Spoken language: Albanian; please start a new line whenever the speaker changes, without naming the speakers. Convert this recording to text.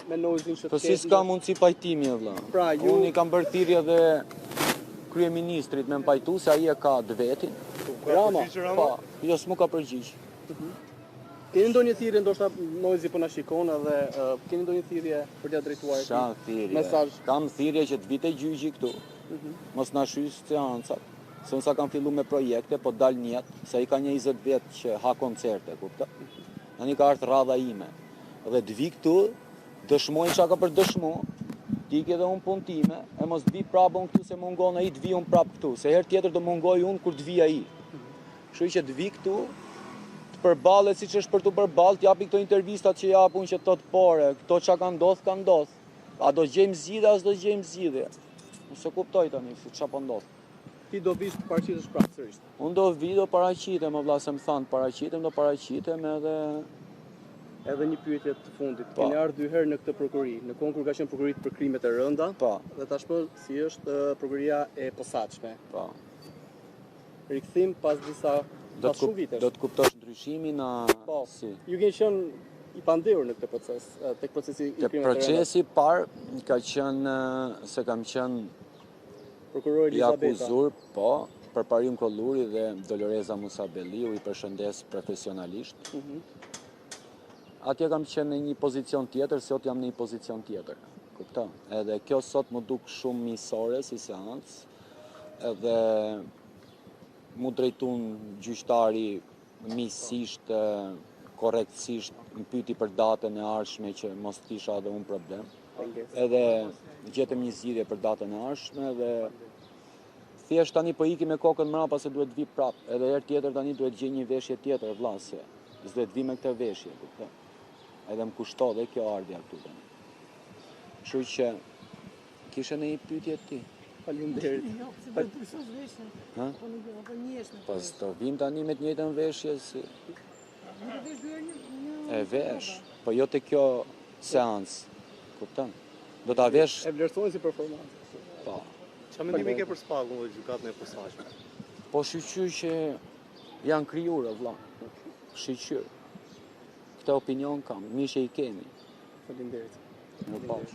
Me nojzin që
Po si s'ka mundësi pajtimi, vëlla.
Pra,
Unë i kam bërë thirrje dhe kryeministrit me pajtu se ai e ka vetin.
Rama.
Po, jo s'mu ka përgjigj.
Keni ndonjë thirrje, ndoshta nojzi po na shikon edhe keni ndonjë thirrje për t'ia drejtuar?
Sa thirrje?
Mesazh.
Kam thirrje që të vite gjyqi këtu. Mos na shys seancat. Se unë sa kam fillu me projekte, po dal njet, se i ka një 20 vjet që ha koncerte, kupton? Tani ka ardhur radha ime. Dhe të vi këtu, dëshmojnë çka ka për dëshmu, t'ike dhe unë punë time, e mos vi prapë unë këtu se mungon ai të vi unë prapë këtu, se herë tjetër do mungoj unë kur të vi ai. Kështu që të vi këtu, të përballet siç është për të përballë, t'japi këto intervistat që japun që thot pore, këto çka ka ndodh. A do gjejmë zgjidhje, as do gjejmë zgjidhje. Nëse kuptoj tani se ç'a po ndodh.
Ti do vish të paraqitesh prapë sërish.
Unë do vi, do paraqitem, o vlla, se më thanë do paraqitem
Edhe një pyetje të fundit. Keni ardhur 2 herë në këtë prokurori, në kohën kur ka qenë prokurit për krimet e rënda, dhe tashmë si është prokuria e posaçme.
Po.
Rikthim pas shumë vitesh.
Do të kuptosh ndryshimin si.
Ju keni qenë i pandehur në këtë proces, tek procesi i
krimeve të rënda. Procesi i parë ka qenë se kam qenë
prokuror Elizabeta.
Akuzur, po, për Parim Kolluri dhe Doloreza Musabelliu, i përshëndes profesionalisht. Atje kam qenë në një pozicion tjetër, sot jam në një pozicion tjetër. Kupton? Edhe kjo sot më duk shumë miqësore si seancë, edhe mu drejtun gjyqtari miqësisht, korrektësisht, më pyeti për datën e ardhshme që mos kisha edhe unë problem. Edhe gjetëm një zgjidhje për datën e ardhshme dhe thjesht tani po iki me kokën mrapa se duhet vi prap. Edhe herë tjetër tani duhet gjej një veshje tjetër vëlla se s'duhet vi me këtë veshje, kupton? Edhe më kushto dhe kjo ardhja këtu tani. Kështu që kishe në një pyetje ti.
Faleminderit.
Jo, se do të pushosh veshje.
Ha?
Po njesh në.
Po s'do vim tani me të njëjtën veshje si. E vesh, po jo te kjo seancë. Kupton? Do ta vesh.
E vlerësojnë si performancë.
Po.
Çfarë mendimi ke për spagun dhe gjykatën e posaçme?
Po shqyr që janë krijuar vëlla. Shqyr. Këtë opinion kam, mirë që i kemi.
Faleminderit.
Në pash.